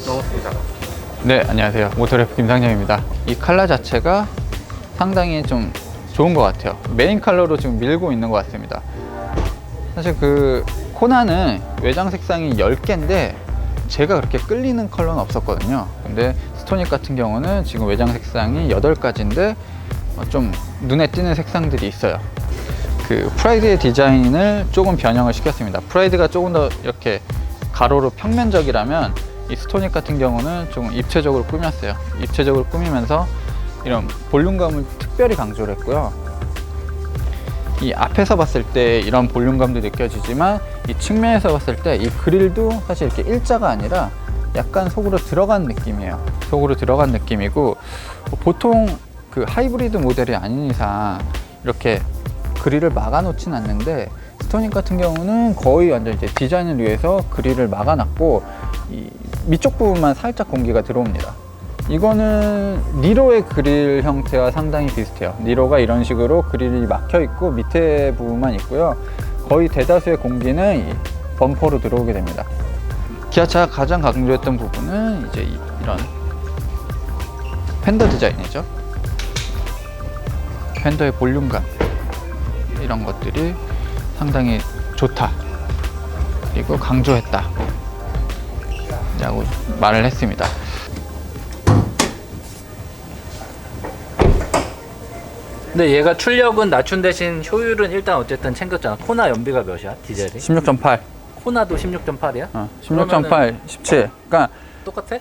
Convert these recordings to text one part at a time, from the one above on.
넣었습니다. 네, 안녕하세요. 모터래프 김상념입니다. 이 컬러 자체가 상당히 좀 좋은 것 같아요. 메인 컬러로 지금 밀고 있는 것 같습니다. 사실 그 코나는 외장 색상이 10개인데 제가 그렇게 끌리는 컬러는 없었거든요. 근데 스토닉 같은 경우는 지금 외장 색상이 8가지인데 좀 눈에 띄는 색상들이 있어요. 그 프라이드의 디자인을 조금 변형을 시켰습니다. 프라이드가 조금 더 이렇게 가로로 평면적이라면 이 스토닉 같은 경우는 좀 입체적으로 꾸몄어요. 입체적으로 꾸미면서 이런 볼륨감을 특별히 강조를 했고요. 이 앞에서 봤을 때 이런 볼륨감도 느껴지지만 이 측면에서 봤을 때 이 그릴도 사실 이렇게 일자가 아니라 약간 속으로 들어간 느낌이에요. 속으로 들어간 느낌이고, 보통 그 하이브리드 모델이 아닌 이상 이렇게 그릴을 막아 놓진 않는데 스토닉 같은 경우는 거의 완전 이제 디자인을 위해서 그릴을 막아 놨고 이 밑쪽 부분만 살짝 공기가 들어옵니다. 이거는 니로의 그릴 형태와 상당히 비슷해요. 니로가 이런 식으로 그릴이 막혀 있고 밑에 부분만 있고요. 거의 대다수의 공기는 이 범퍼로 들어오게 됩니다. 기아차가 가장 강조했던 부분은 이제 이런 팬더 디자인이죠. 팬더의 볼륨감, 이런 것들이 상당히 좋다, 그리고 강조했다 라고 말을 했습니다. 근데 얘가 출력은 낮춘 대신 효율은 일단 어쨌든 챙겼잖아. 코나 연비가 몇이야? 디젤이? 16.8. 코나도 16.8이야? 16.8, 17. 그러니까 똑같아?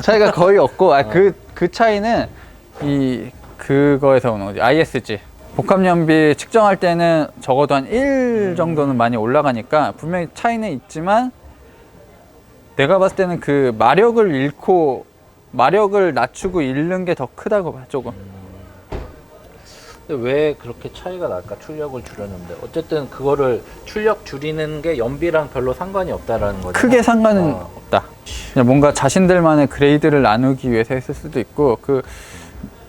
차이가 거의 없고, 그 차이는 그거에서 오는 거지. ISG. 복합 연비 측정할 때는 적어도 한 1 정도는 많이 올라가니까 분명히 차이는 있지만, 내가 봤을 때는 그 마력을 낮추고 잃는 게 더 크다고 봐, 조금. 근데 왜 그렇게 차이가 날까? 출력을 줄였는데 어쨌든 그거를 출력 줄이는 게 연비랑 별로 상관이 없다라는 거죠. 크게 상관은 없다. 그냥 뭔가 자신들만의 그레이드를 나누기 위해서 했을 수도 있고, 그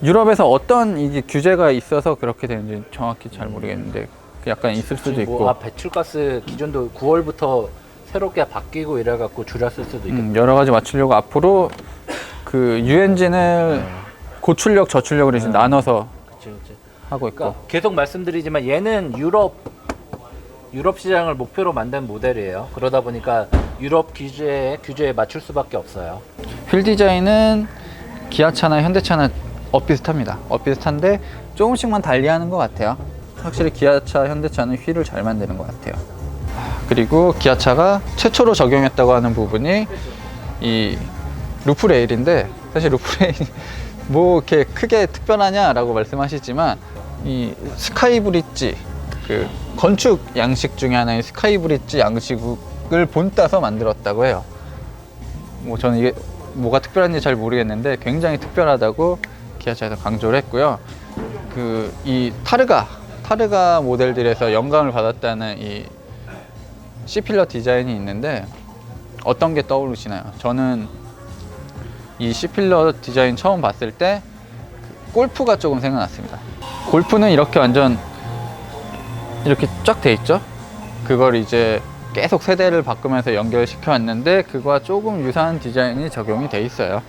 유럽에서 어떤 이게 규제가 있어서 그렇게 되는지 정확히 잘 모르겠는데 약간 있을 수도 있고. 배출가스 기준도 9월부터 새롭게 바뀌고 이래갖고 줄였을 수도 있겠다. 여러 가지 맞추려고 앞으로 그 유엔진을 고출력, 저출력으로 이제 나눠서 그치. 하고 있고. 그러니까 계속 말씀드리지만 얘는 유럽 시장을 목표로 만든 모델이에요. 그러다 보니까 유럽 규제에 맞출 수밖에 없어요. 휠 디자인은 기아차나 현대차나 비슷합니다. 비슷한데 조금씩만 달리하는 것 같아요. 확실히 기아차, 현대차는 휠을 잘 만드는 것 같아요. 그리고 기아차가 최초로 적용했다고 하는 부분이 이 루프 레일인데, 사실 루프 레일이 뭐 이렇게 크게 특별하냐라고 말씀하시지만, 이 스카이 브릿지, 그 건축 양식 중에 하나인 스카이 브릿지 양식을 본따서 만들었다고 해요. 뭐 저는 이게 뭐가 특별한지 잘 모르겠는데 굉장히 특별하다고 기아차에서 강조를 했고요. 이 타르가 모델들에서 영감을 받았다는 이 C필러 디자인이 있는데 어떤 게 떠오르시나요? 저는 이 C필러 디자인 처음 봤을 때 골프가 조금 생각났습니다. 골프는 이렇게 완전 이렇게 쫙 돼 있죠. 그걸 이제 계속 세대를 바꾸면서 연결시켜 왔는데 그거와 조금 유사한 디자인이 적용이 돼 있어요.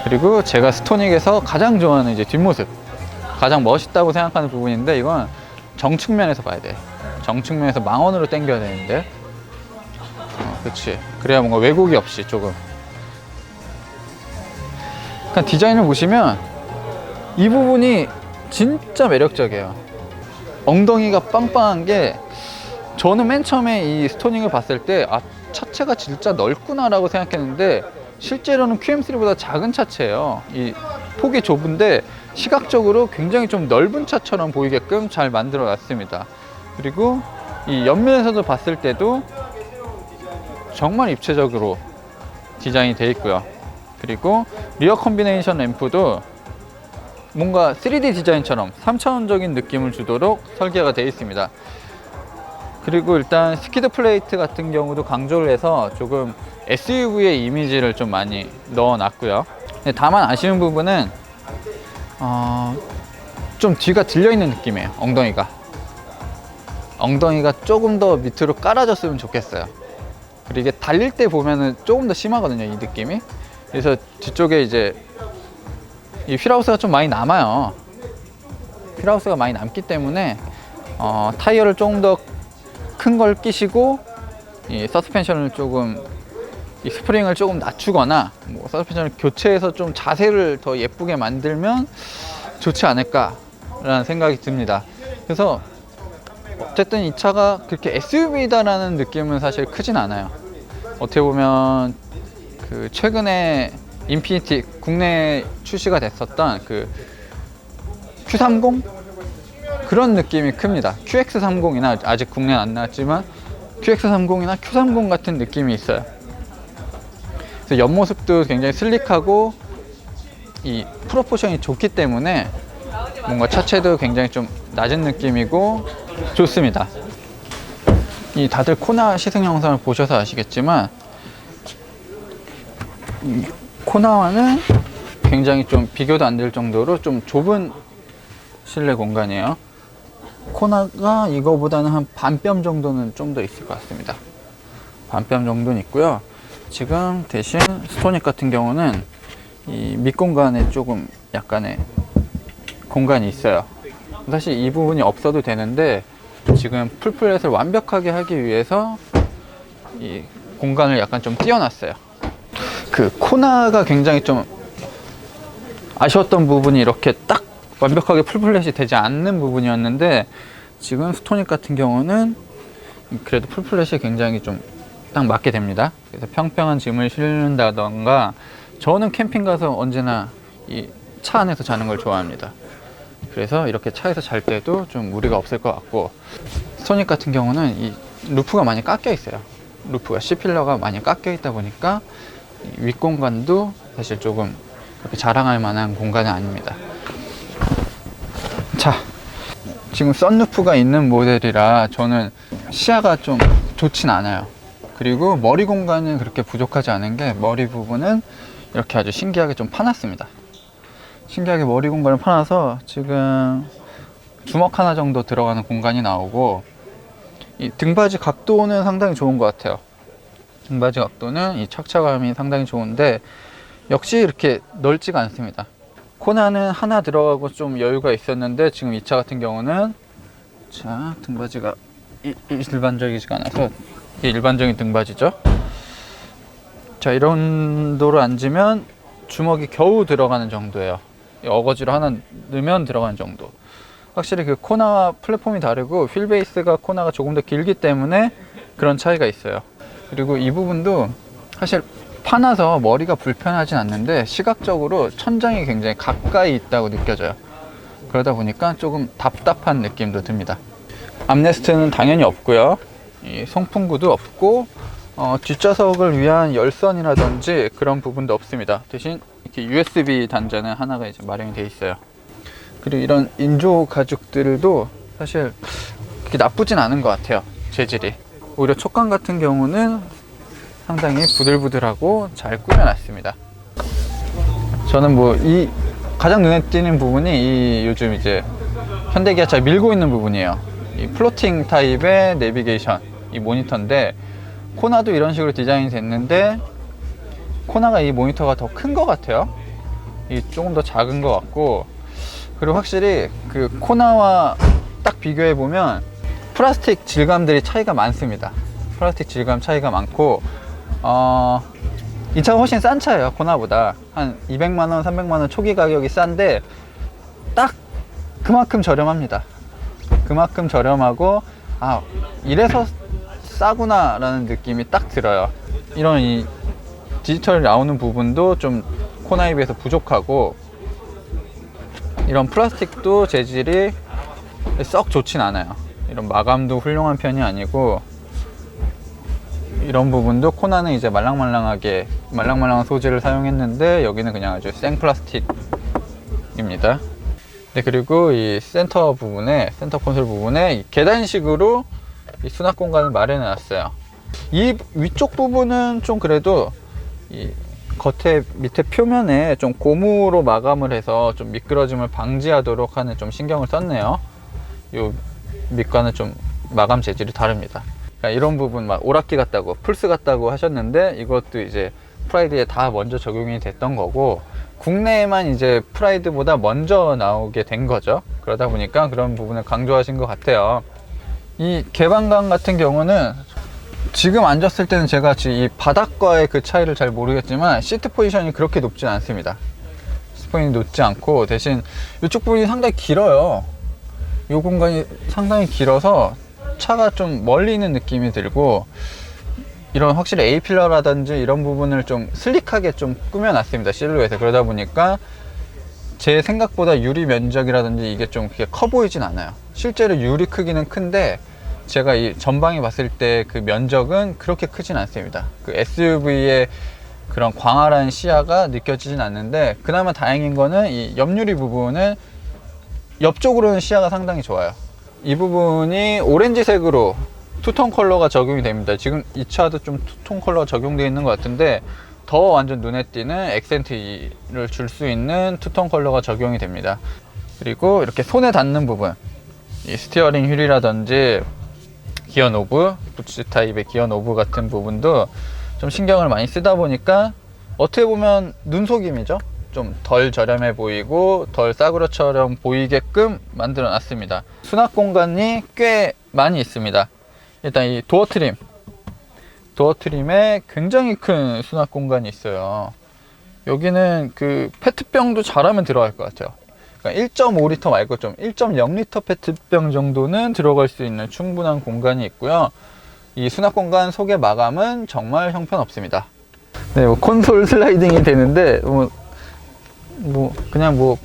그리고 제가 스토닉에서 가장 좋아하는 이제 뒷모습, 가장 멋있다고 생각하는 부분인데, 이건 정측면에서 봐야 돼. 정측면에서 망원으로 당겨야 되는데, 그렇지. 그래야 뭔가 왜곡이 없이 조금. 그러니까 디자인을 보시면 이 부분이 진짜 매력적이에요. 엉덩이가 빵빵한 게, 저는 맨 처음에 이 스토닉을 봤을 때 차체가 진짜 넓구나 라고 생각했는데 실제로는 QM3보다 작은 차체예요. 이 폭이 좁은데 시각적으로 굉장히 좀 넓은 차처럼 보이게끔 잘 만들어 놨습니다. 그리고 이 옆면에서도 봤을 때도 정말 입체적으로 디자인이 되어 있고요. 그리고 리어 컨비네이션 램프도 뭔가 3D 디자인처럼 3차원적인 느낌을 주도록 설계가 되어 있습니다. 그리고 일단 스키드 플레이트 같은 경우도 강조를 해서 조금 SUV의 이미지를 좀 많이 넣어놨고요. 근데 다만 아쉬운 부분은 좀 뒤가 들려있는 느낌이에요. 엉덩이가 조금 더 밑으로 깔아줬으면 좋겠어요. 그리고 이게 달릴 때 보면은 조금 더 심하거든요, 이 느낌이. 그래서 뒤쪽에 이제 이 휠하우스가 좀 많이 남아요. 휠하우스가 많이 남기 때문에 타이어를 조금 더 큰 걸 끼시고 이 서스펜션을 조금, 이 스프링을 조금 낮추거나 뭐 서스펜션을 교체해서 좀 자세를 더 예쁘게 만들면 좋지 않을까라는 생각이 듭니다. 그래서 어쨌든 이 차가 그렇게 SUV다라는 느낌은 사실 크진 않아요. 어떻게 보면 그 최근에 인피니티 국내 출시가 됐었던 그 Q30 그런 느낌이 큽니다. QX30이나 아직 국내는 안 나왔지만 QX30이나 Q30 같은 느낌이 있어요. 그래서 옆모습도 굉장히 슬릭하고 이 프로포션이 좋기 때문에 뭔가 차체도 굉장히 좀 낮은 느낌이고 좋습니다. 이 다들 코나 시승 영상을 보셔서 아시겠지만 이 코나와는 굉장히 좀 비교도 안 될 정도로 좀 좁은 실내 공간이에요. 코나가 이거보다는 한 반뼘 정도는 좀 더 있을 것 같습니다. 반뼘 정도는 있고요. 지금 대신 스토닉 같은 경우는 이 밑공간에 조금 약간의 공간이 있어요. 사실 이 부분이 없어도 되는데 지금 풀플랫을 완벽하게 하기 위해서 이 공간을 약간 좀 띄워놨어요. 그 코나가 굉장히 좀 아쉬웠던 부분이 이렇게 딱 완벽하게 풀플랫이 되지 않는 부분이었는데 지금 스토닉 같은 경우는 그래도 풀플랫이 굉장히 좀 딱 맞게 됩니다. 그래서 평평한 짐을 실는다던가, 저는 캠핑 가서 언제나 이 차 안에서 자는 걸 좋아합니다. 그래서 이렇게 차에서 잘 때도 좀 무리가 없을 것 같고, 스토닉 같은 경우는 이 루프가 많이 깎여 있어요. 루프가 C필러가 많이 깎여 있다 보니까 윗공간도 사실 조금 그렇게 자랑할 만한 공간은 아닙니다. 자, 지금 썬루프가 있는 모델이라 저는 시야가 좀 좋진 않아요. 그리고 머리 공간은 그렇게 부족하지 않은 게, 머리 부분은 이렇게 아주 신기하게 좀 파놨습니다. 신기하게 머리 공간을 파놔서 지금 주먹 하나 정도 들어가는 공간이 나오고, 이 등받이 각도는 상당히 좋은 것 같아요. 등받이 각도는 이 착차감이 상당히 좋은데 역시 이렇게 넓지가 않습니다. 코나는 하나 들어가고 좀 여유가 있었는데 지금 이 차 같은 경우는, 자, 등받이가 일반적이지가 않아서 이게 일반적인 등받이죠. 자, 이런 도로 앉으면 주먹이 겨우 들어가는 정도예요. 어거지로 하나 넣으면 들어가는 정도. 확실히 그 코나와 플랫폼이 다르고 휠 베이스가 코나가 조금 더 길기 때문에 그런 차이가 있어요. 그리고 이 부분도 사실 파놔서 머리가 불편하진 않는데 시각적으로 천장이 굉장히 가까이 있다고 느껴져요. 그러다 보니까 조금 답답한 느낌도 듭니다. 암레스트는 당연히 없고요. 이 송풍구도 없고 뒷좌석을 위한 열선이라든지 그런 부분도 없습니다. 대신 이렇게 USB 단자는 하나가 이제 마련이 되어 있어요. 그리고 이런 인조 가죽들도 사실 그렇게 나쁘진 않은 것 같아요. 재질이. 오히려 촉감 같은 경우는 상당히 부들부들하고 잘 꾸며놨습니다. 저는 뭐 이 가장 눈에 띄는 부분이 이 요즘 이제 현대기아차 밀고 있는 부분이에요. 이 플로팅 타입의 내비게이션, 이 모니터인데, 코나도 이런 식으로 디자인이 됐는데 코나가 이 모니터가 더 큰 것 같아요. 이 조금 더 작은 것 같고, 그리고 확실히 그 코나와 딱 비교해 보면 플라스틱 질감들이 차이가 많습니다. 플라스틱 질감 차이가 많고, 이 차가 훨씬 싼 차예요. 코나보다 한 200만원 300만원 초기 가격이 싼데 딱 그만큼 저렴합니다. 그만큼 저렴하고, 아, 이래서 싸구나 라는 느낌이 딱 들어요. 이런 이 디지털 나오는 부분도 좀 코나에 비해서 부족하고, 이런 플라스틱도 재질이 썩 좋진 않아요. 이런 마감도 훌륭한 편이 아니고, 이런 부분도 코나는 이제 말랑말랑한 소재를 사용했는데 여기는 그냥 아주 생 플라스틱입니다. 네, 그리고 이 센터 콘솔 부분에 이 계단식으로 이 수납 공간을 마련해 놨어요. 이 위쪽 부분은 좀 그래도 이 밑에 표면에 좀 고무로 마감을 해서 좀 미끄러짐을 방지하도록 하는 좀 신경을 썼네요. 이 밑과는 좀 마감 재질이 다릅니다. 그러니까 이런 부분 막 오락기 같다고 플스 같다고 하셨는데 이것도 이제 프라이드에 다 먼저 적용이 됐던 거고 국내에만 이제 프라이드보다 먼저 나오게 된 거죠. 그러다 보니까 그런 부분을 강조하신 것 같아요. 이 개방감 같은 경우는 지금 앉았을 때는 제가 지금 이 바닥과의 그 차이를 잘 모르겠지만 시트 포지션이 그렇게 높진 않습니다. 시트 포지션이 높지 않고 대신 이쪽 부분이 상당히 길어요. 이 공간이 상당히 길어서 차가 좀 멀리 있는 느낌이 들고 이런 확실히 A필러라든지 이런 부분을 좀 슬릭하게 좀 꾸며놨습니다. 실루엣에. 그러다 보니까 제 생각보다 유리 면적이라든지 이게 좀 그렇게 커 보이진 않아요. 실제로 유리 크기는 큰데 제가 이 전방에 봤을 때 그 면적은 그렇게 크진 않습니다. 그 SUV의 그런 광활한 시야가 느껴지진 않는데 그나마 다행인 거는 이 옆유리 부분은 옆쪽으로는 시야가 상당히 좋아요. 이 부분이 오렌지색으로 투톤 컬러가 적용이 됩니다. 지금 이 차도 좀 투톤 컬러가 적용되어 있는 것 같은데 더 완전 눈에 띄는 액센트를 줄 수 있는 투톤 컬러가 적용이 됩니다. 그리고 이렇게 손에 닿는 부분, 이 스티어링 휠이라든지 기어 노브, 부츠 타입의 기어 노브 같은 부분도 좀 신경을 많이 쓰다 보니까 어떻게 보면 눈속임이죠. 좀 덜 저렴해 보이고 덜 싸구려처럼 보이게끔 만들어 놨습니다. 수납 공간이 꽤 많이 있습니다. 일단 이 도어 트림에 굉장히 큰 수납 공간이 있어요. 여기는 그 페트병도 잘하면 들어갈 것 같아요. 그러니까 1.5리터 말고 좀 1.0리터 페트병 정도는 들어갈 수 있는 충분한 공간이 있고요. 이 수납 공간 속의 마감은 정말 형편없습니다. 네, 뭐 콘솔 슬라이딩이 되는데 그냥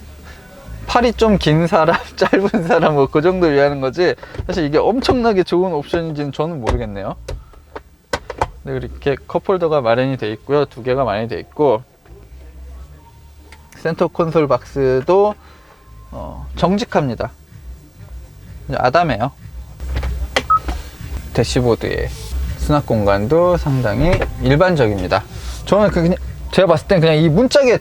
팔이 좀 긴 사람, 짧은 사람 그 정도 위하는 거지 사실 이게 엄청나게 좋은 옵션인지는 저는 모르겠네요. 네, 이렇게 컵홀더가 마련이 되어 있고요. 2개가 마련이 되어 있고 센터 콘솔 박스도 정직합니다. 아담해요. 대시보드의 수납 공간도 상당히 일반적입니다. 저는 그냥 제가 봤을 땐 그냥 이 문짝에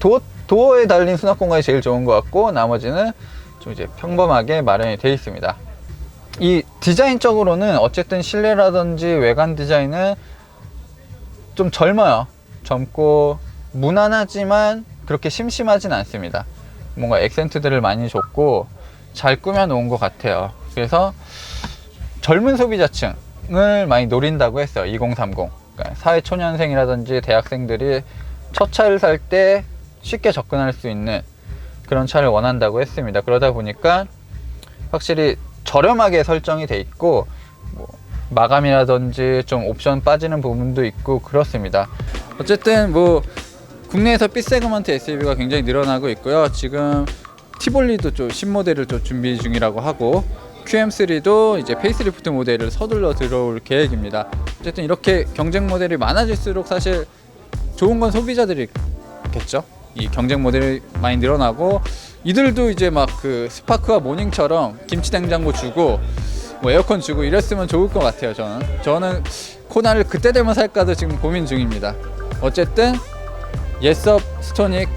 도어에 달린 수납 공간이 제일 좋은 것 같고 나머지는 좀 이제 평범하게 마련이 되어 있습니다. 이 디자인적으로는 어쨌든 실내라든지 외관 디자인은 좀 젊어요. 젊고 무난하지만 그렇게 심심하진 않습니다. 뭔가 액센트들을 많이 줬고 잘 꾸며 놓은 것 같아요. 그래서 젊은 소비자층을 많이 노린다고 했어요. 2030 그러니까 사회초년생이라든지 대학생들이 첫 차를 살 때 쉽게 접근할 수 있는 그런 차를 원한다고 했습니다. 그러다 보니까 확실히 저렴하게 설정이 돼 있고 마감이라든지 좀 옵션 빠지는 부분도 있고 그렇습니다. 어쨌든 국내에서 B세그먼트 SUV가 굉장히 늘어나고 있고요. 지금 티볼리도 좀 신모델을 좀 준비 중이라고 하고 QM3도 이제 페이스리프트 모델을 서둘러 들어올 계획입니다. 어쨌든 이렇게 경쟁 모델이 많아질수록 사실 좋은 건 소비자들이겠죠. 이 경쟁 모델이 많이 늘어나고 이들도 이제 막 그 스파크와 모닝처럼 김치 냉장고 주고 에어컨 주고 이랬으면 좋을 것 같아요. 저는 코나를 그때 되면 살까도 지금 고민 중입니다. 어쨌든 예스업 스토닉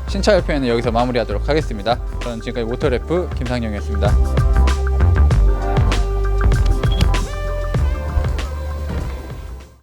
신차 열편은 여기서 마무리하도록 하겠습니다. 저는 지금까지 모터래프 김상영이었습니다.